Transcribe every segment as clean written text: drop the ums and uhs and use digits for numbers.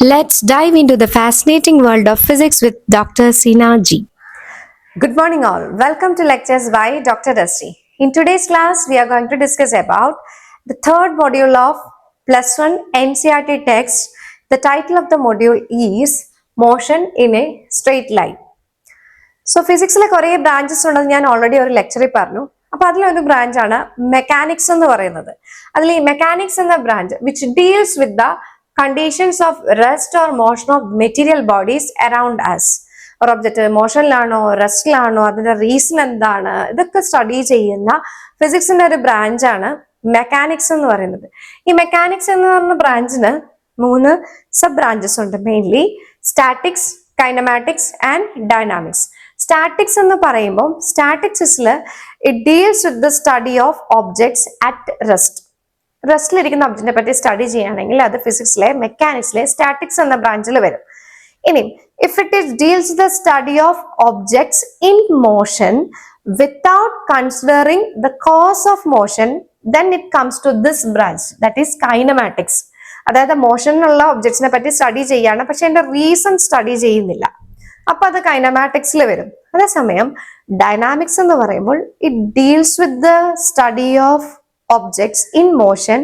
Let's dive into the fascinating world of physics with Dr. Sina G. Good morning all. Welcome to lectures by Dr. Dusty. In today's class, we are going to discuss about the third module of plus 1 NCERT text. The title of the module is Motion in a Straight Line. So ഫിസിക്സിലെ കുറേ branches ഉണ്ടെന്ന് ഞാൻ already ഒരു ലെക്ചറിൽ പറഞ്ഞു. അപ്പൊ അതിലൊരു ബ്രാഞ്ചാണ് mechanics എന്ന് പറയുന്നത്. അതിൽ ഈ മെക്കാനിക്സ് എന്ന branch which deals with the conditions of rest or motion of material bodies around us. ഒരു ഒബ്ജക്റ്റ് മോഷനിലാണോ റെസ്റ്റിലാണോ, അതിന്റെ റീസൺ എന്താണ്, ഇതൊക്കെ സ്റ്റഡി ചെയ്യുന്ന ഫിസിക്സിന്റെ ഒരു ബ്രാഞ്ചാണ് മെക്കാനിക്സ് എന്ന് പറയുന്നത്. ഈ മെക്കാനിക്സ് എന്ന് പറഞ്ഞ ബ്രാഞ്ചിന് 3 സബ് ബ്രാഞ്ചസ് ഉണ്ട്. Mainly statics, kinematics and dynamics. Statics എന്ന് പറയുമ്പോൾ സ്റ്റാറ്റിക്സിൽ it deals with the study of objects at rest. റെസ്റ്റിലിരിക്കുന്ന ഒബ്ജക്റ്റിനെ പറ്റി സ്റ്റഡി ചെയ്യുകയാണെങ്കിൽ അത് ഫിസിക്സിലെ മെക്കാനിക്സിലെ സ്റ്റാറ്റിക്സ് എന്ന ബ്രാഞ്ചിൽ വരും. ഇനി if it is deals the study of objects in motion without considering the cause of motion, then it comes to this branch, that is kinematics. അതായത് മോഷനുള്ള ഒബ്ജക്ട്സിനെ പറ്റി സ്റ്റഡി ചെയ്യാണ്, പക്ഷെ അതിന്റെ റീസൺ സ്റ്റഡി ചെയ്യുന്നില്ല. അപ്പൊ അത് കൈനമാറ്റിക്സിൽ വരും. അതേസമയം ഡൈനാമിക്സ് എന്ന് പറയുമ്പോൾ it deals with the study of objects in motion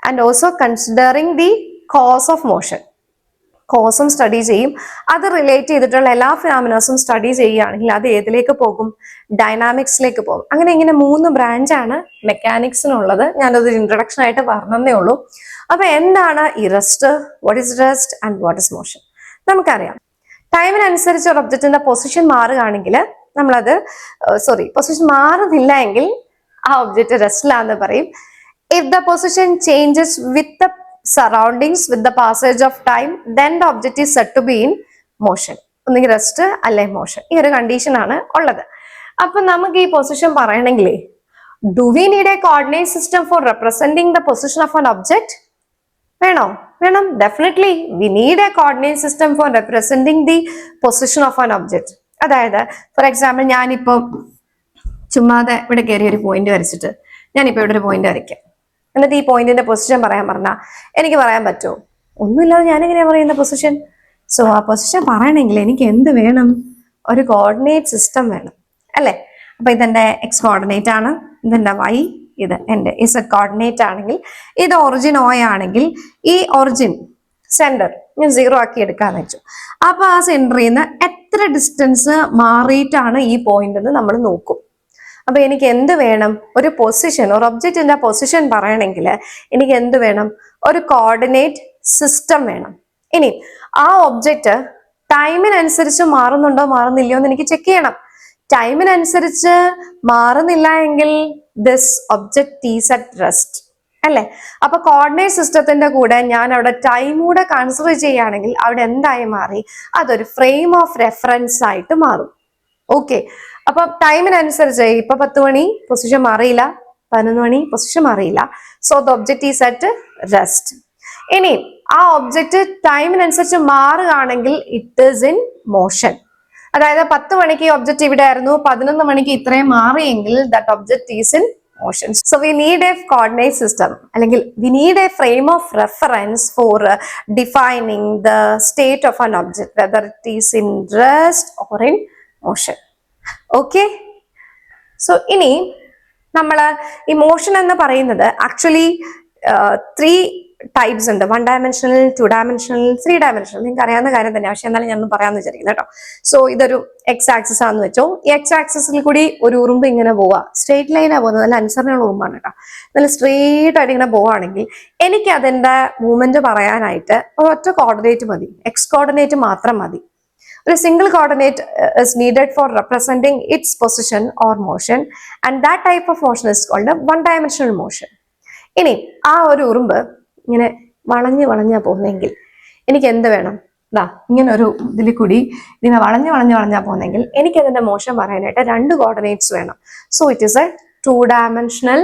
and also considering the cause of motion. കോസും സ്റ്റഡി ചെയ്യും. അത് റിലേറ്റ് ചെയ്തിട്ടുള്ള എല്ലാ ഫിനോമിനസും സ്റ്റഡി ചെയ്യുകയാണെങ്കിൽ അത് ഏതിലേക്ക് പോകും? ഡൈനാമിക്സിലേക്ക് പോകും. അങ്ങനെ ഇങ്ങനെ 3 ബ്രാഞ്ചാണ് മെക്കാനിക്സിനുള്ളത്. ഞാനത് ഇൻട്രൊഡക്ഷൻ ആയിട്ട് പറഞ്ഞതേ ഉള്ളൂ. അപ്പൊ എന്താണ് ഈ rest, what is rest and what is motion? നമുക്കറിയാം, ടൈമിനനുസരിച്ച് ഒരു ഒബ്ജക്റ്റിന്റെ പൊസിഷൻ മാറുകയാണെങ്കിൽ നമ്മളത് പൊസിഷൻ മാറുന്നില്ല എങ്കിൽ ആ ഒബ്ജക്റ്റ് റെസ്റ്റിലാന്ന് പറയും. If the position changes with the surroundings with the passage of time, then the object is said to be in motion. ഒന്നുകിൽ റെസ്റ്റ് അല്ലെ മോഷൻ, ഈ ഒരു കണ്ടീഷൻ ആണ് ഉള്ളത്. അപ്പൊ നമുക്ക് ഈ പൊസിഷൻ പറയണമെങ്കിൽ do we need a coordinate system for representing the position of an object? വേണം. Definitely we need a coordinate system for representing the position of an object. അതായത് ഫോർ എക്സാമ്പിൾ ഞാനിപ്പോ ചുമ്മാതെ ഇവിടെ കയറി ഒരു പോയിന്റ് വരച്ചിട്ട് ഞാനിപ്പോ ഇവിടെ ഒരു പോയിന്റ് വരയ്ക്കാം. എന്നിട്ട് ഈ പോയിന്റിന്റെ പൊസിഷൻ പറയാൻ പറഞ്ഞാൽ എനിക്ക് പറയാൻ പറ്റുമോ? ഒന്നുമില്ലാതെ ഞാൻ എങ്ങനെയാ പറയുന്ന പൊസിഷൻ? സോ ആ പൊസിഷൻ പറയണമെങ്കിൽ എനിക്ക് എന്ത് വേണം? ഒരു കോർഡിനേറ്റ് സിസ്റ്റം വേണം, അല്ലെ? അപ്പൊ ഇതെന്റെ എക്സ് കോർഡിനേറ്റ് ആണ്, ഇതെന്റെ വൈ, ഇത് എന്റെ ഇസഡ് കോർഡിനേറ്റ് ആണെങ്കിൽ, ഇത് ഒറിജിൻ O ആണെങ്കിൽ ഈ ഒറിജിൻ സെന്റർ ഞാൻ 0 ആക്കി എടുക്കാന്ന് വെച്ചു. അപ്പൊ ആ സെന്ററിൽ നിന്ന് എത്ര ഡിസ്റ്റൻസ് മാറിയിട്ടാണ് ഈ പോയിന്റ് എന്ന് നമ്മൾ നോക്കും. അപ്പൊ എനിക്ക് എന്ത് വേണം? ഒരു പൊസിഷൻ, ഒരു ഒബ്ജക്റ്റിന്റെ പൊസിഷൻ പറയണമെങ്കിൽ എനിക്ക് എന്ത് വേണം? ഒരു കോർഡിനേറ്റ് സിസ്റ്റം വേണം. ഇനി ആ ഒബ്ജക്റ്റ് ടൈമിനനുസരിച്ച് മാറുന്നുണ്ടോ മാറുന്നില്ലയോ എന്ന് എനിക്ക് ചെക്ക് ചെയ്യണം. ടൈമിനനുസരിച്ച് മാറുന്നില്ല എങ്കിൽ this object is at rest, അല്ലെ? അപ്പൊ കോർഡിനേറ്റ് സിസ്റ്റത്തിന്റെ കൂടെ ഞാൻ അവിടെ ടൈം കൂടെ കൺസിഡർ ചെയ്യുകയാണെങ്കിൽ അവിടെ എന്തായി മാറി? അതൊരു ഫ്രെയിം ഓഫ് റെഫറൻസ് ആയിട്ട് മാറും. ഓക്കെ, അപ്പൊ ടൈമിനനുസരിച്ച് ഇപ്പൊ 10 മണി പൊസിഷൻ മാറിയില്ല, 11 മണി പൊസിഷൻ മാറിയില്ല. So the object is at rest. ഇനി ആ ഒബ്ജക്റ്റ് ടൈമിനനുസരിച്ച് മാറുകയാണെങ്കിൽ ഇറ്റ് ഈസ് ഇൻ മോഷൻ. അതായത് 10 മണിക്ക് ഈ ഒബ്ജക്റ്റ് ഇവിടെ ആയിരുന്നു, 11 മണിക്ക് ഇത്രയും മാറിയെങ്കിൽ that object is in motion. So we need a coordinate system, അല്ലെങ്കിൽ we need a frame of reference for defining the state of an object, whether it is in rest or in motion. Okay, so ഇനി നമ്മൾ ഈ motion എന്ന് പറയുന്നത് actually 3 types ഉണ്ട്. 1 dimensional, 2 dimensional, 3 dimensional. നിങ്ങൾക്ക് അറിയാവുന്ന കാര്യം തന്നെ, പക്ഷെ എന്നാലും ഞാൻ പറയാമെന്ന് വിചാരിക്കുന്നത് കേട്ടോ. സോ ഇതൊരു എക്സ് ആക്സിസ് ആണെന്ന് വെച്ചോ. ഈ എക്സ് ആക്സിസിൽ കൂടി ഒരു ഉറുമ്പ് ഇങ്ങനെ പോവാ, സ്ട്രേറ്റ് ലൈനാണ് പോകുന്നത്, നല്ല അനുസരണയുള്ള ഉറുമ്പാണ് കേട്ടോ. നല്ല സ്ട്രേറ്റ് ആയിട്ട് ഇങ്ങനെ പോവുകയാണെങ്കിൽ എനിക്ക് അതിന്റെ മൂവ്മെന്റ് പറയാനായിട്ട് ഒരൊറ്റ കോർഡിനേറ്റ് മതി, എക്സ് കോർഡിനേറ്റ് മാത്രം മതി. ഒരു single coordinate is needed for representing its position or motion, and that type of motion is called a one dimensional motion. ഇനി ആ ഒരു ഉറുമ്പ് ഇങ്ങനെ വളഞ്ഞാ പോകുന്നെങ്കിൽ എനിക്ക് എന്ത് വേണം? ഇങ്ങനെ ഒരു ഇതിൽ കൂടി ഇതിനെ വളഞ്ഞാ പോകുന്നെങ്കിൽ എനിക്ക് അതിന്റെ മോഷൻ പറയാനായിട്ട് 2 കോർഡിനേറ്റ്സ് വേണം. So it is A 2 dimensional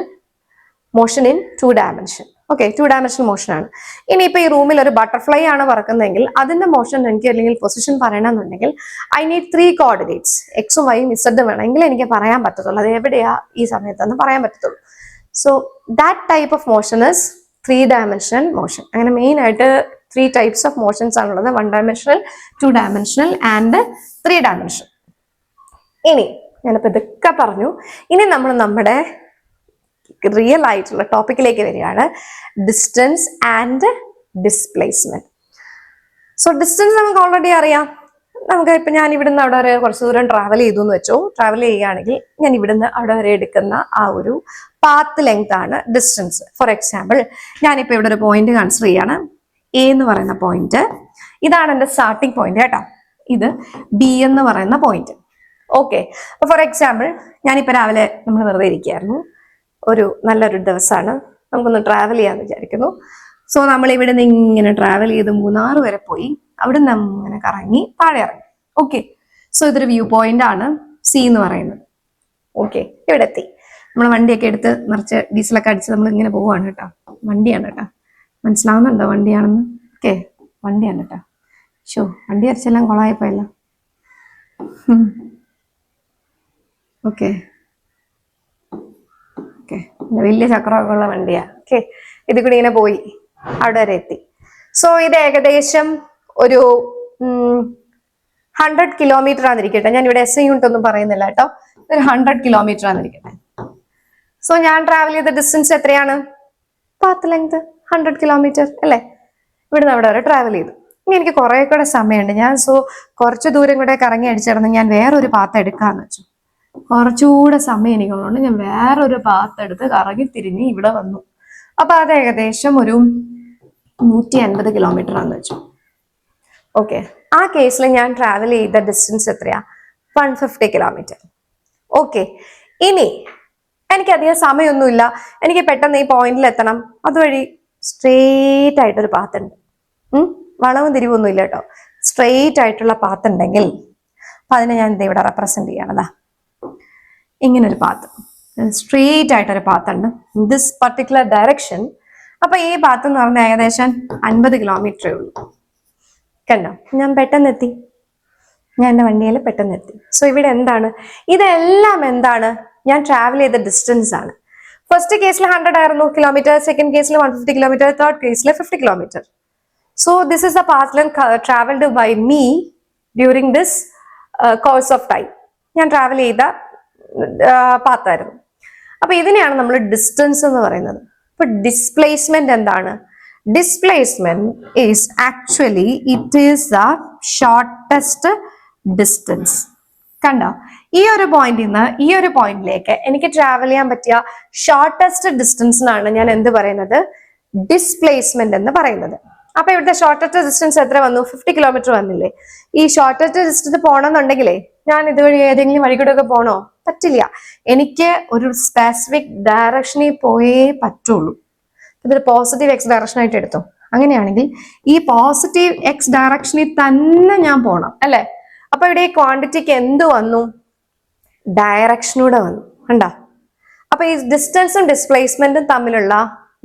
motion in 2 dimension. Okay, 2 dimensional motion ആണ്. ഇനിയിപ്പോ ഈ റൂമിൽ ഒരു ബട്ടർഫ്ലൈ ആണ് പറക്കുന്നതെങ്കിൽ അതിന്റെ മോഷൻ എനിക്ക് അല്ലെങ്കിൽ പൊസിഷൻ പറയണമെന്നുണ്ടെങ്കിൽ ഐ നീഡ് 3 കോർഡിനേറ്റ്സ്, എക്സും വൈയും ഇസഡും വേണമെങ്കിൽ എനിക്ക് പറയാൻ പറ്റത്തുള്ളൂ. അത് എവിടെയാ ഈ സമയത്തെന്ന് പറയാൻ പറ്റത്തുള്ളൂ. So that type of motion is 3 dimensional motion. അങ്ങനെ മെയിൻ ആയിട്ട് 3 types of motions ആണുള്ളത്. 1 dimensional, 2 dimensional and 3 dimensional. ഇനി ഞാനിപ്പോൾ ഇതൊക്കെ പറഞ്ഞു. ഇനി നമ്മൾ നമ്മുടെ റിയൽ ആയിട്ടുള്ള ടോപ്പിക്കിലേക്ക് വരികയാണ്, distance and displacement. So distance നമുക്ക് ഓൾറെഡി അറിയാം. നമുക്ക് ഇപ്പം ഞാൻ ഇവിടുന്ന് അവിടെ വരെ കുറച്ച് ദൂരം ട്രാവൽ ചെയ്തു എന്ന് വെച്ചോ. ട്രാവൽ ചെയ്യുകയാണെങ്കിൽ ഞാൻ ഇവിടുന്ന് അവിടെ വരെ എടുക്കുന്ന ആ ഒരു പാത്ത് ലെങ്ത് ആണ് ഡിസ്റ്റൻസ്. ഫോർ എക്സാമ്പിൾ, ഞാനിപ്പോൾ ഇവിടെ ഒരു പോയിന്റ് കൺസിഡർ ചെയ്യാണ്, എ എന്ന് പറയുന്ന പോയിന്റ്. ഇതാണ് എൻ്റെ സ്റ്റാർട്ടിംഗ് പോയിന്റ് കേട്ടോ. ഇത് ബി എന്ന് പറയുന്ന പോയിന്റ്. ഓക്കെ, അപ്പൊ ഫോർ എക്സാമ്പിൾ ഞാനിപ്പോൾ രാവിലെ നമ്മൾ വെറുതെ ഇരിക്കുകയായിരുന്നു, ഒരു നല്ലൊരു ദിവസമാണ്, നമുക്കൊന്ന് ട്രാവൽ ചെയ്യാന്ന് വിചാരിക്കുന്നു. സോ നമ്മൾ ഇവിടെ നിന്ന് ഇങ്ങനെ ട്രാവൽ ചെയ്ത് മൂന്നാർ വരെ പോയി, അവിടെ നിന്ന് അങ്ങനെ കറങ്ങി താഴെ ഇറങ്ങി. ഓക്കെ, സോ ഇതൊരു വ്യൂ പോയിന്റ് ആണ്, സി എന്ന് പറയുന്നത്. ഓക്കെ, ഇവിടെ എത്തി. നമ്മൾ വണ്ടിയൊക്കെ എടുത്ത് നിറച്ച് ഡീസലൊക്കെ അടിച്ച് നമ്മൾ ഇങ്ങനെ പോവാണ് കേട്ടോ. വണ്ടിയാണ് കേട്ടോ, മനസ്സിലാവുന്നുണ്ടോ വണ്ടിയാണെന്ന്? ഓക്കെ, വണ്ടിയാണ് കേട്ടോ. ഷോ, വണ്ടി അടിച്ചെല്ലാം കൊളായിപ്പോയല്ല. ഓക്കെ ഓക്കെ, വലിയ ചക്രമൊക്കെ ഉള്ള വണ്ടിയാ. ഓക്കെ, ഇത് കൂടി ഇങ്ങനെ പോയി അവിടെ വരെ എത്തി. സോ ഇത് ഏകദേശം ഒരു 100 കിലോമീറ്റർ ആണെന്നിരിക്കട്ടെ. ഞാൻ ഇവിടെ SI യൂണിറ്റ് ഒന്നും പറയുന്നില്ല കേട്ടോ. ഒരു 100 കിലോമീറ്റർ ആണെന്നിരിക്കട്ടെ. സോ ഞാൻ ട്രാവൽ ചെയ്ത ഡിസ്റ്റൻസ് എത്രയാണ്? പാത്ത് ലെങ്ത് 100 കിലോമീറ്റർ അല്ലേ? ഇവിടുന്ന് അവിടെ വരെ ട്രാവൽ ചെയ്തു. ഇനി എനിക്ക് കുറെ കൂടെ സമയമുണ്ട്. ഞാൻ കുറച്ച് ദൂരം കൂടെ കറങ്ങി അടിച്ചിടന്ന് ഞാൻ വേറൊരു പാത്ത് എടുക്കാന്ന് വെച്ചു. കുറച്ചുകൂടെ സമയം എനിക്കുള്ളതുകൊണ്ട് ഞാൻ വേറൊരു പാത്ത് എടുത്ത് കറങ്ങി തിരിഞ്ഞ് ഇവിടെ വന്നു. അപ്പൊ അത് ഏകദേശം ഒരു 150 കിലോമീറ്റർ ആണെന്ന് വെച്ചു. ഓക്കെ, ആ കേസിൽ ഞാൻ ട്രാവൽ ചെയ്ത ഡിസ്റ്റൻസ് എത്രയാ? 150 കിലോമീറ്റർ. ഓക്കെ, ഇനി എനിക്കധികം സമയമൊന്നുമില്ല, എനിക്ക് പെട്ടെന്ന് ഈ പോയിന്റിൽ എത്തണം. അതുവഴി സ്ട്രെയിറ്റ് ആയിട്ടൊരു പാത്ത് ഉണ്ട്, വളവും തിരിവൊന്നും ഇല്ല കേട്ടോ. സ്ട്രെയിറ്റ് ആയിട്ടുള്ള പാത്ത് ഉണ്ടെങ്കിൽ അപ്പൊ അതിനെ ഞാൻ ഇവിടെ റെപ്രസെന്റ് ചെയ്യണതാ. ഇങ്ങനെ ഒരു പാത്ത്, സ്ട്രെയിറ്റ് ആയിട്ടൊരു പാത്ത് ഉണ്ട്, ദിസ് പർട്ടിക്കുലർ ഡയറക്ഷൻ. അപ്പൊ ഈ പാത്ത് എന്ന് പറഞ്ഞാൽ ഏകദേശം 50 കിലോമീറ്ററേ ഉള്ളൂ. കണ്ടോ, ഞാൻ പെട്ടെന്ന് എത്തി, ഞാൻ എൻ്റെ വണ്ടിയിൽ പെട്ടെന്ന് എത്തി. സോ ഇവിടെ എന്താണ് ഇതെല്ലാം? എന്താണ്? ഞാൻ ട്രാവൽ ചെയ്ത ഡിസ്റ്റൻസ് ആണ്. ഫസ്റ്റ് കേസിൽ 100 ആയിരുന്നു കിലോമീറ്റർ, സെക്കൻഡ് കേസിൽ 150 കിലോമീറ്റർ, തേർഡ് കേസിൽ 50 kilometre. So this is the path length travelled by me during this course of time. ഞാൻ ട്രാവൽ ചെയ്ത പാത്തായിരുന്നു. അപ്പൊ ഇതിനെയാണ് നമ്മൾ ഡിസ്റ്റൻസ് എന്ന് പറയുന്നത്. അപ്പൊ ഡിസ്പ്ലേസ്മെന്റ് എന്താണ്? Displacement is actually it is the shortest distance. കണ്ടോ, ഈ ഒരു പോയിന്റിൽ നിന്ന് ഈ ഒരു പോയിന്റിലേക്ക് എനിക്ക് ട്രാവൽ ചെയ്യാൻ പറ്റിയ ഷോർട്ടസ്റ്റ് ഡിസ്റ്റൻസിനാണ് ഞാൻ എന്ത് പറയുന്നത്? ഡിസ്പ്ലേസ്മെന്റ് എന്ന് പറയുന്നത്. അപ്പൊ ഇവിടുത്തെ ഷോർട്ടസ്റ്റ് ഡിസ്റ്റൻസ് എത്ര വന്നു? 50 കിലോമീറ്റർ വന്നില്ലേ? ഈ ഷോർട്ടസ്റ്റ് ഡിസ്റ്റൻസ് പോകണമെന്നുണ്ടെങ്കിലേ ഞാൻ ഇതുവഴി ഏതെങ്കിലും വഴി കൂടെ ഒക്കെ പോകണോ? പറ്റില്ല. എനിക്ക് ഒരു സ്പെസിഫിക് ഡയറക്ഷനിൽ പോയേ പറ്റുള്ളൂ. ഇതൊരു പോസിറ്റീവ് X ഡയറക്ഷൻ ആയിട്ട് എടുത്തു. അങ്ങനെയാണെങ്കിൽ ഈ പോസിറ്റീവ് X ഡയറക്ഷനിൽ തന്നെ ഞാൻ പോകണം അല്ലെ? അപ്പൊ ഇവിടെ ഈ ക്വാണ്ടിറ്റിക്ക് എന്ത് വന്നു? ഡയറക്ഷനൂടെ വന്നു. കണ്ടോ? അപ്പൊ ഈ ഡിസ്റ്റൻസും ഡിസ്പ്ലേസ്മെന്റും തമ്മിലുള്ള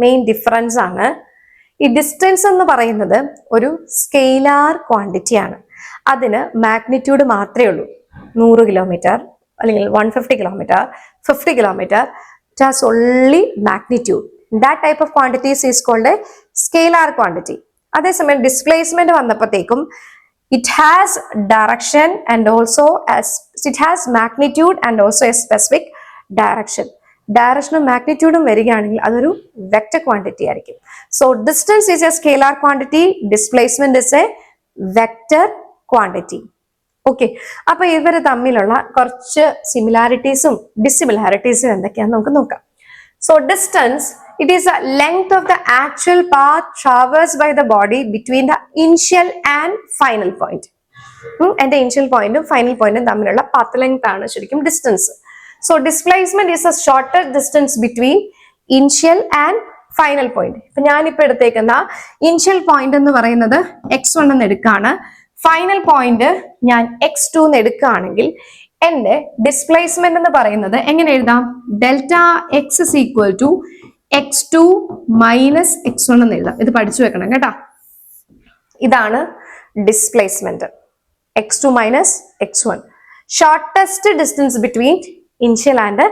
മെയിൻ ഡിഫറൻസ് ആണ്. ഈ ഡിസ്റ്റൻസ് എന്ന് പറയുന്നത് ഒരു സ്കെയിലാർ ക്വാണ്ടിറ്റി ആണ്. അതിന് മാഗ്നിറ്റ്യൂഡ് മാത്രമേ ഉള്ളൂ. 100 കിലോമീറ്റർ അല്ലെങ്കിൽ 150 kilometre, 50 kilometre, it has only magnitude. That type of quantities is called a scalar quantity. അതേസമയം ഡിസ്പ്ലേസ്മെന്റ് വന്നപ്പോഴത്തേക്കും it has direction and also it has magnitude and also a specific direction. ഡയറക്ഷനും മാഗ്നിറ്റ്യൂഡും വരികയാണെങ്കിൽ അതൊരു vector quantity ആയിരിക്കും. So distance is a scalar quantity, displacement is a vector quantity. Okay, അപ്പൊ ഇവർ തമ്മിലുള്ള കുറച്ച് സിമിലാരിറ്റീസും ഡിസിമിലാരിറ്റീസും എന്തൊക്കെയാന്ന് നമുക്ക് നോക്കാം. So distance, it is the length of the actual path traversed by the body between the initial and final point. And the initial point and final point തമ്മിലുള്ള path length ആണ് ശരിക്കും distance. So displacement is a shorter distance between initial and final point. ഇപ്പൊ ഞാനിപ്പോ എടുത്തേക്കുന്ന initial point എന്ന് പറയുന്നത് x1 എന്ന് എടുക്കാണ്, final point ഞാൻ x2 എന്ന് എടുക്കുകയാണെങ്കിൽ എന്റെ ഡിസ്പ്ലേസ്മെന്റ് എന്ന് പറയുന്നത് എങ്ങനെ എഴുതാം? Delta x is equal to x2 minus x1 എന്ന് എഴുതാം. ഇത് പഠിച്ചു വെക്കണം കേട്ടോ. ഇതാണ് displacement, x2 minus x1. Shortest distance between initial and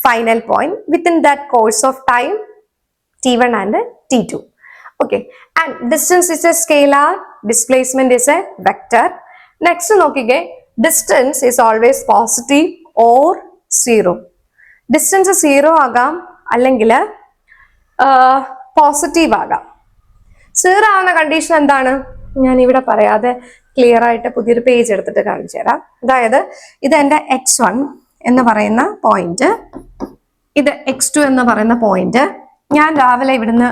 final point within that course of time t1 and t2. Okay, and distance is a scalar, displacement is a vector. Next നോക്കിക്കേ, distance is always positive or zero. Distance 0 ആകാം അല്ലെങ്കിൽ positive ആകാം. 0 ആവുന്ന condition എന്താണ്? ഞാൻ ഇവിടെ പറയാതെ clear ആയിട്ട് പുതിയൊരു പേജ് എടുത്തിട്ട് കാണിച്ചു തരാം. അതായത് ഇത് എൻ്റെ x1 എന്ന് പറയുന്ന പോയിന്റ്, ഇത് x2 എന്ന് പറയുന്ന പോയിന്റ്. ഞാൻ രാവിലെ ഇവിടുന്ന്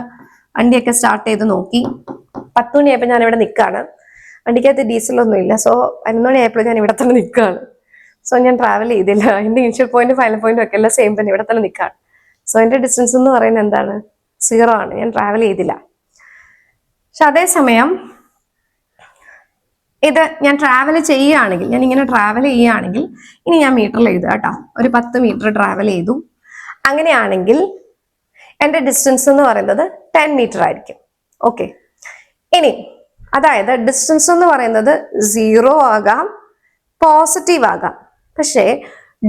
വണ്ടിയൊക്കെ സ്റ്റാർട്ട് ചെയ്ത് നോക്കി. 10 മണിയായപ്പോൾ ഞാൻ ഇവിടെ നിൽക്കുകയാണ്. വണ്ടിക്കകത്ത് ഡീസലൊന്നും ഇല്ല. സോ 11 മണിയായപ്പോൾ ഞാൻ ഇവിടെ തന്നെ നിൽക്കുകയാണ്. സോ ഞാൻ ട്രാവൽ ചെയ്തില്ല. എൻ്റെ ഇനിഷ്യൽ പോയിന്റ് ഫൈനൽ പോയിന്റും ഒക്കെ എല്ലാം സെയിം തന്നെ, ഇവിടെ തന്നെ നിൽക്കുകയാണ്. സോ എൻ്റെ ഡിസ്റ്റൻസ് എന്ന് പറയുന്നത് എന്താണ്? 0 ആണ്. ഞാൻ ട്രാവൽ ചെയ്തില്ല. പക്ഷെ അതേസമയം ഇത് ഞാൻ ട്രാവൽ ചെയ്യുകയാണെങ്കിൽ, ഞാൻ ഇങ്ങനെ ട്രാവൽ ചെയ്യുകയാണെങ്കിൽ, ഇനി ഞാൻ മീറ്ററിൽ എഴുതുക കേട്ടോ, ഒരു 10 മീറ്റർ ട്രാവൽ ചെയ്തു. അങ്ങനെയാണെങ്കിൽ എൻ്റെ ഡിസ്റ്റൻസ് എന്ന് പറയുന്നത് 10 മീറ്റർ ആയിരിക്കും. ഓക്കെ, ഇനി അതായത് ഡിസ്റ്റൻസ് എന്ന് പറയുന്നത് 0 ആകാം, പോസിറ്റീവ് ആകാം. പക്ഷേ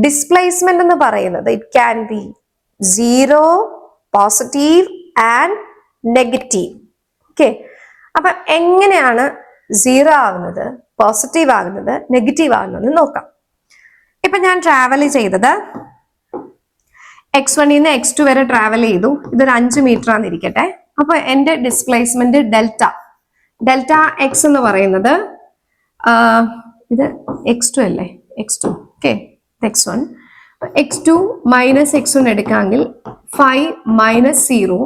ഡിസ്പ്ലേസ്മെന്റ് എന്ന് പറയുന്നത് it can be 0, positive and negative. Okay, അപ്പൊ എങ്ങനെയാണ് 0 ആവുന്നത്, പോസിറ്റീവ് ആകുന്നത്, നെഗറ്റീവ് ആകുന്നത് നോക്കാം. ഇപ്പൊ ഞാൻ ട്രാവൽ ചെയ്തത് x1 നിന്ന് x2 വരെ ട്രാവൽ ചെയ്തു. ഇതൊരു 5 മീറ്റർ ആണെന്നിരിക്കട്ടെ. അപ്പൊ എൻ്റെ ഡിസ്പ്ലേസ്മെന്റ് ഡെൽറ്റ എക്സ് എന്ന് പറയുന്നത് ഇത് x2 അല്ലേ, x2. Okay, x1 x2 minus x1 എടുക്കാമെങ്കിൽ 5 മൈനസ് 0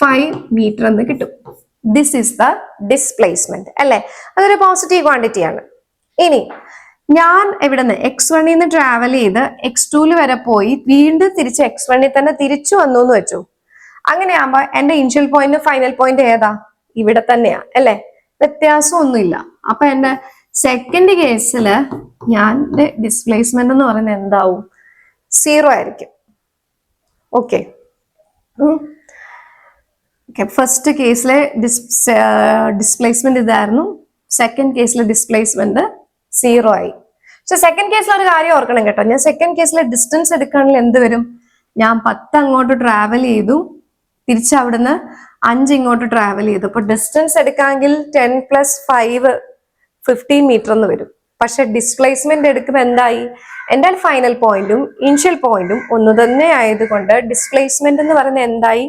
5 മീറ്റർ എന്ന് കിട്ടും. ദിസ് ഈസ് ദ ഡിസ്പ്ലേസ്മെന്റ് അല്ലേ, അതൊരു പോസിറ്റീവ് ക്വാണ്ടിറ്റി ആണ്. ഇനി ഞാൻ ഇവിടുന്ന് x1 നിന്ന് ട്രാവൽ ചെയ്ത് x2 വരെ പോയി വീണ്ടും തിരിച്ച് x1 തന്നെ തിരിച്ചു വന്നു എന്ന് വെച്ചു. അങ്ങനെയാകുമ്പോ എന്റെ ഇനിഷ്യൽ പോയിന്റ് ഫൈനൽ പോയിന്റ് ഏതാ? ഇവിടെ തന്നെയാ അല്ലെ, വ്യത്യാസമൊന്നുമില്ല. അപ്പൊ എന്റെ സെക്കൻഡ് കേസില് ഞാൻ ഡിസ്പ്ലേസ്മെന്റ് എന്ന് പറയുന്നത് എന്താവും? 0 ആയിരിക്കും. ഓക്കെ, ഫസ്റ്റ് കേസിലെ ഡിസ്പ്ലേസ്മെന്റ് ഇതായിരുന്നു, സെക്കൻഡ് കേസിലെ ഡിസ്പ്ലേസ്മെന്റ് 0 ആയി. പക്ഷെ സെക്കൻഡ് കേസിൽ ഒരു കാര്യം ഓർക്കണം കേട്ടോ, ഞാൻ സെക്കൻഡ് കേസിലെ ഡിസ്റ്റൻസ് എടുക്കുകയാണെങ്കിൽ എന്ത് വരും? ഞാൻ 10 അങ്ങോട്ട് ട്രാവൽ ചെയ്തു, തിരിച്ച് അവിടുന്ന് 5 ഇങ്ങോട്ട് ട്രാവൽ ചെയ്തു. അപ്പൊ ഡിസ്റ്റൻസ് എടുക്കാമെങ്കിൽ 10 + 5 15 മീറ്റർ എന്ന് വരും. പക്ഷെ ഡിസ്പ്ലേസ്മെന്റ് എടുക്കുമ്പോൾ എന്തായി? എൻ്റെ ഫൈനൽ പോയിന്റും ഇനിഷ്യൽ പോയിന്റും ഒന്ന് തന്നെ ആയതുകൊണ്ട് ഡിസ്പ്ലേസ്മെന്റ് എന്ന് പറയുന്നത് എന്തായി?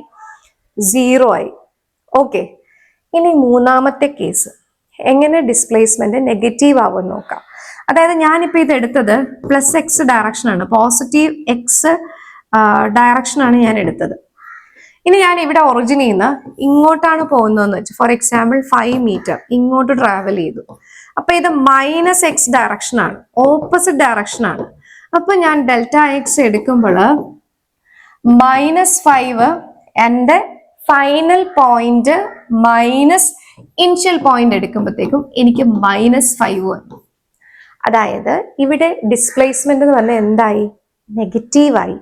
0 ആയി. ഓക്കെ, ഇനി മൂന്നാമത്തെ കേസ്, എങ്ങനെ ഡിസ്പ്ലേസ്മെന്റ് നെഗറ്റീവ് ആവും നോക്കാം. അതായത് ഞാനിപ്പോ ഇത് എടുത്തത് +x ഡയറക്ഷൻ ആണ്, പോസിറ്റീവ് x ഡയറക്ഷൻ ആണ് ഞാൻ എടുത്തത്. ഇനി ഞാൻ ഇവിടെ ഒറിജിനിൽ നിന്ന് ഇങ്ങോട്ടാണ് പോകുന്നതെന്ന് വെച്ചു. ഫോർ എക്സാമ്പിൾ 5 മീറ്റർ ഇങ്ങോട്ട് ട്രാവൽ ചെയ്തു. അപ്പൊ ഇത് -x ഡയറക്ഷൻ ആണ്, ഓപ്പോസിറ്റ് ഡയറക്ഷൻ ആണ്. അപ്പൊ ഞാൻ Δx എടുക്കുമ്പോൾ -5 എന്റെ final point minus initial point എടുക്കുമ്പോഴത്തേക്കും എനിക്ക് -5 വന്നു. അതായത് ഇവിടെ ഡിസ്പ്ലേസ്മെന്റ് എന്ന് പറഞ്ഞാൽ എന്തായി? നെഗറ്റീവായി.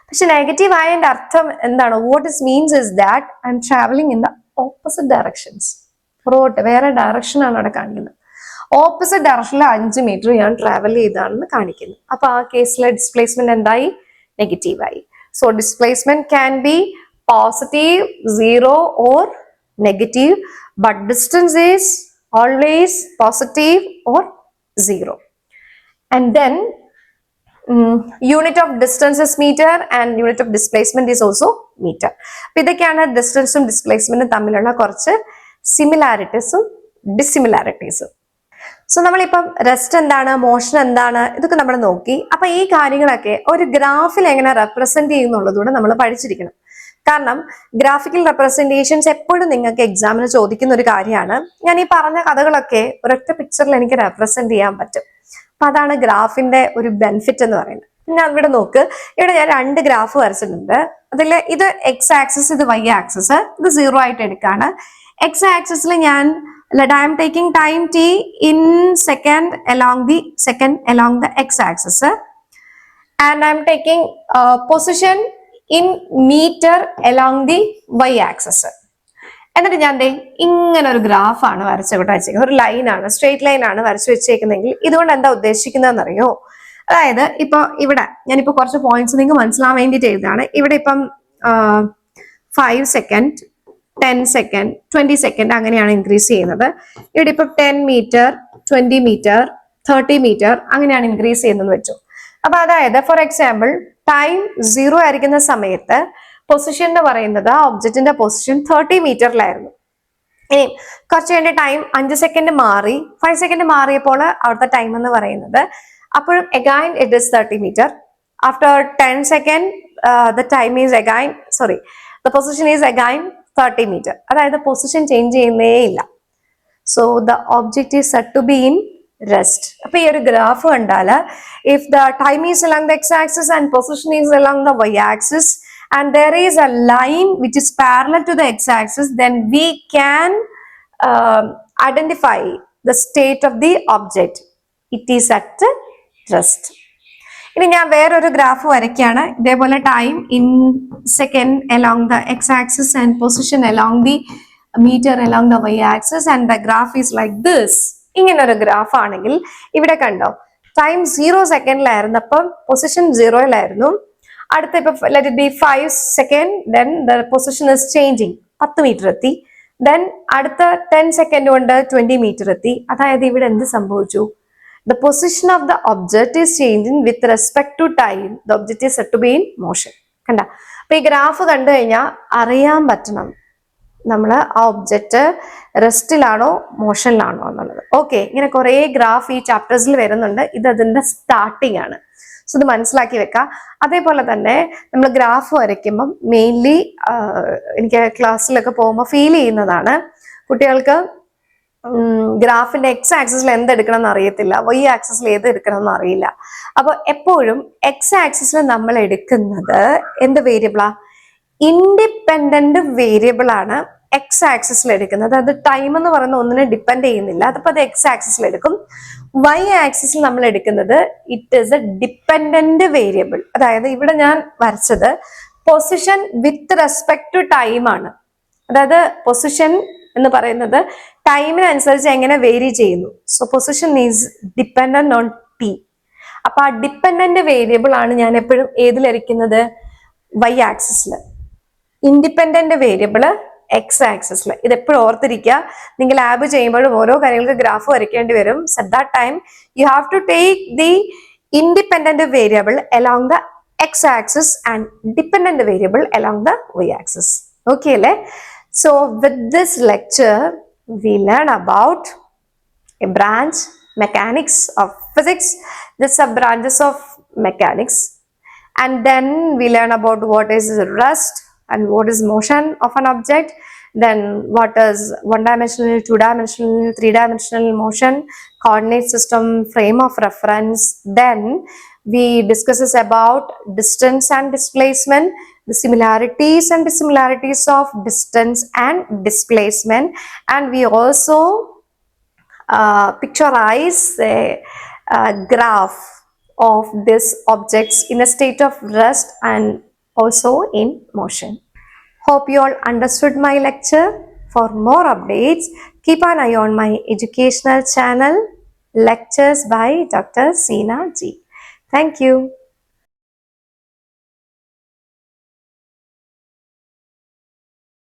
പക്ഷെ നെഗറ്റീവ് ആയതിന്റെ അർത്ഥം എന്താണ്? What is means is that I M travelling in the opposite directions. പുറകോട്ട് വേറെ ഡയറക്ഷനാണ് അവിടെ കാണിക്കുന്നത്. ഓപ്പോസിറ്റ് ഡയറക്ഷനിൽ 5 മീറ്റർ ഞാൻ ട്രാവൽ ചെയ്താണെന്ന് കാണിക്കുന്നു. അപ്പൊ ആ കേസിലെ ഡിസ്പ്ലേസ്മെന്റ് എന്തായി? നെഗറ്റീവായി. So displacement can be positive, 0 or negative, but distance is always positive or 0. And then unit of distance is meter and unit of displacement is also meter. ഇതൊക്കെയാണ് ഡിസ്റ്റൻസും ഡിസ്പ്ലേസ്മെന്റും തമ്മിലുള്ള കുറച്ച് സിമിലാരിറ്റീസും ഡിസിമിലാരിറ്റീസും. സോ നമ്മളിപ്പം റെസ്റ്റ് എന്താണ്, മോഷൻ എന്താണ്, ഇതൊക്കെ നമ്മൾ നോക്കി. അപ്പൊ ഈ കാര്യങ്ങളൊക്കെ ഒരു ഗ്രാഫിൽ എങ്ങനെ റെപ്രസെന്റ് ചെയ്യുന്നുള്ളതുകൂടെ നമ്മൾ പഠിച്ചിരിക്കണം. കാരണം ഗ്രാഫിക്കൽ റെപ്രസെന്റേഷൻസ് എപ്പോഴും നിങ്ങൾക്ക് എക്സാമിന് ചോദിക്കുന്ന ഒരു കാര്യമാണ്. ഞാൻ ഈ പറഞ്ഞ കഥകളൊക്കെ ഒരൊറ്റ പിക്ചറിൽ എനിക്ക് റെപ്രസെന്റ് ചെയ്യാൻ പറ്റും. അപ്പൊ അതാണ് ഗ്രാഫിന്റെ ഒരു ബെനിഫിറ്റ് എന്ന് പറയുന്നത്. ഞാൻ ഇവിടെ നോക്ക്, ഇവിടെ ഞാൻ 2 ഗ്രാഫ് വരച്ചിട്ടുണ്ട്. അതിൽ ഇത് x ആക്സിസ്, ഇത് y ആക്സിസ്. ഇത് 0 ആയിട്ട് എടുക്കാണ്. x ആക്സിസിൽ ഞാൻ I am taking time t in second along the x axis, and I am taking position in meter along the y axis. എന്നിട്ട് ഞാൻ ഇങ്ങനെ ഒരു ഗ്രാഫാണ് വരച്ച് ഇവിടെ വെച്ചേക്കുന്നത്. ഒരു ലൈനാണ്, സ്ട്രെയിറ്റ് ലൈൻ ആണ് വരച്ചു വെച്ചേക്കുന്നെങ്കിൽ ഇതുകൊണ്ട് എന്താ ഉദ്ദേശിക്കുന്നതെന്ന് അറിയോ? അതായത് ഇപ്പൊ ഇവിടെ ഞാനിപ്പോ കുറച്ച് പോയിന്റ്സ് നിങ്ങൾക്ക് മനസ്സിലാൻ വേണ്ടിയിട്ട് എഴുതാണ്. ഇവിടെ ഇപ്പം 5 സെക്കൻഡ് 10 സെക്കൻഡ് 20 സെക്കൻഡ് അങ്ങനെയാണ് ഇൻക്രീസ് ചെയ്യുന്നത്. ഇവിടെ ഇപ്പം 10 മീറ്റർ 20 മീറ്റർ 30 മീറ്റർ അങ്ങനെയാണ് ഇൻക്രീസ് ചെയ്യുന്നത് വെച്ചു. അപ്പൊ അതായത് ഫോർ എക്സാമ്പിൾ ടൈം 0 ആയിരിക്കുന്ന സമയത്ത് പൊസിഷൻ എന്ന് പറയുന്നത് ആ ഒബ്ജക്റ്റിന്റെ പൊസിഷൻ 30 മീറ്ററിലായിരുന്നു. ഇനി കുറച്ച് കഴിഞ്ഞ ടൈം 5 സെക്കൻഡ് മാറി 5 സെക്കൻഡ് മാറിയപ്പോൾ അവിടുത്തെ ടൈം എന്ന് പറയുന്നത് അപ്പോഴും again it is 30 metre. After 10 second the time is again the position is again 30 meter. അതായത് പൊസിഷൻ ചേഞ്ച് ചെയ്യുന്നേ ഇല്ല. So the object is said to be in rest. അപ്പൊ ഈ ഒരു ഗ്രാഫ് കണ്ടാല് if the time is along the x axis and position is along the y axis and there is a line which is parallel to the x axis, then we can identify the state of the object. It is at rest. ഇനി ഞാൻ വേറൊരു graph വരയ്ക്കാണ്. ഇതേപോലെ time in second along the x axis and position along the metre along the y axis and the graph is like this. ഇങ്ങനെ ഒരു graph ആണെങ്കിൽ ഇവിടെ കണ്ടോ ടൈം 0 സെക്കൻഡിലായിരുന്നു, അപ്പം പൊസിഷൻ 0-ലായിരുന്നു. അടുത്ത ഇപ്പൊ let it be 5 second, then the position is changing 10 metre എത്തി. ദെൻ അടുത്ത 10 സെക്കൻഡ് കൊണ്ട് 20 മീറ്റർ എത്തി. അതായത് ഇവിടെ എന്ത് സംഭവിച്ചു? The position of the object is changing with respect to time. The object is said to be in motion. കണ്ട, അപ്പൊ ഈ ഗ്രാഫ് കണ്ടു കഴിഞ്ഞാൽ അറിയാൻ പറ്റണം നമ്മൾ ആ ഒബ്ജക്റ്റ് റെസ്റ്റിലാണോ മോഷനിലാണോ എന്നുള്ളത്. ഓക്കെ, ഇങ്ങനെ കുറെ ഗ്രാഫ് ഈ ചാപ്റ്റേഴ്സിൽ വരുന്നുണ്ട്. ഇത് അതിന്റെ സ്റ്റാർട്ടിങ് ആണ്. സോ ഇത് മനസ്സിലാക്കി വെക്കാം. അതേപോലെ തന്നെ നമ്മൾ ഗ്രാഫ് വരയ്ക്കുമ്പം മെയിൻലി എനിക്ക് ക്ലാസ്സിലൊക്കെ പോകുമ്പോൾ ഫീൽ ചെയ്യുന്നതാണ് കുട്ടികൾക്ക് ഗ്രാഫിന്റെ എക്സ് ആക്സിസിൽ എന്തെടുക്കണം എന്ന് അറിയത്തില്ല, വൈ ആക്സിസിൽ ഏത് എടുക്കണം എന്ന് അറിയില്ല. അപ്പൊ എപ്പോഴും എക്സ് ആക്സിസിൽ നമ്മൾ എടുക്കുന്നത് എന്ത് വേരിയബിളാ? ഇൻഡിപെൻഡന്റ് വേരിയബിൾ ആണ് എക്സ് ആക്സിസിൽ എടുക്കുന്നത്. അത് ടൈം എന്ന് പറയുന്ന ഒന്നിനെ ഡിപ്പെൻഡ് ചെയ്യുന്നില്ല. അതിപ്പോ അത് എക്സ് ആക്സിസിൽ എടുക്കും. വൈ ആക്സിസിൽ നമ്മൾ എടുക്കുന്നത് it is a dependent variable. അതായത് ഇവിടെ ഞാൻ വരച്ചത് position with respect to time ആണ്. അതായത് പൊസിഷൻ എന്ന് പറയുന്നത് ടൈമിനനുസരിച്ച് എങ്ങനെ വേരി ചെയ്യുന്നു. So position is dependent on t. അപ്പൊ ആ ഡിപ്പെൻഡന്റ് വേരിയബിൾ ആണ് ഞാൻ എപ്പോഴും ഏതിലിരിക്കുന്നത്? വൈ ആക്സിസിൽ. ഇൻഡിപെൻഡന്റ് വേരിയബിൾ എക്സ് ആക്സിസിൽ. ഇത് എപ്പോഴും ഓർത്തിരിക്കുക. നിങ്ങൾ ലാബ് ചെയ്യുമ്പോഴും ഓരോ കാര്യങ്ങൾക്ക് ഗ്രാഫ് വരയ്ക്കേണ്ടി വരും. At that time you have to take the independent variable along the x axis and dependent variable along the y axis. Okay അല്ലേ? So with this lecture, we learn about a branch, mechanics of physics, the sub-branches of mechanics. And then we learn about what is rest and what is motion of an object. Then what is one-dimensional, two-dimensional, three-dimensional motion, coordinate system, frame of reference. Then we discusses about distance and displacement, the similarities and dissimilarities of distance and displacement, and we also picturize a graph of these objects in a state of rest and also in motion. Hope you all understood my lecture. For more updates, keep an eye on my educational channel, Lectures by Dr. Seena G. Thank you.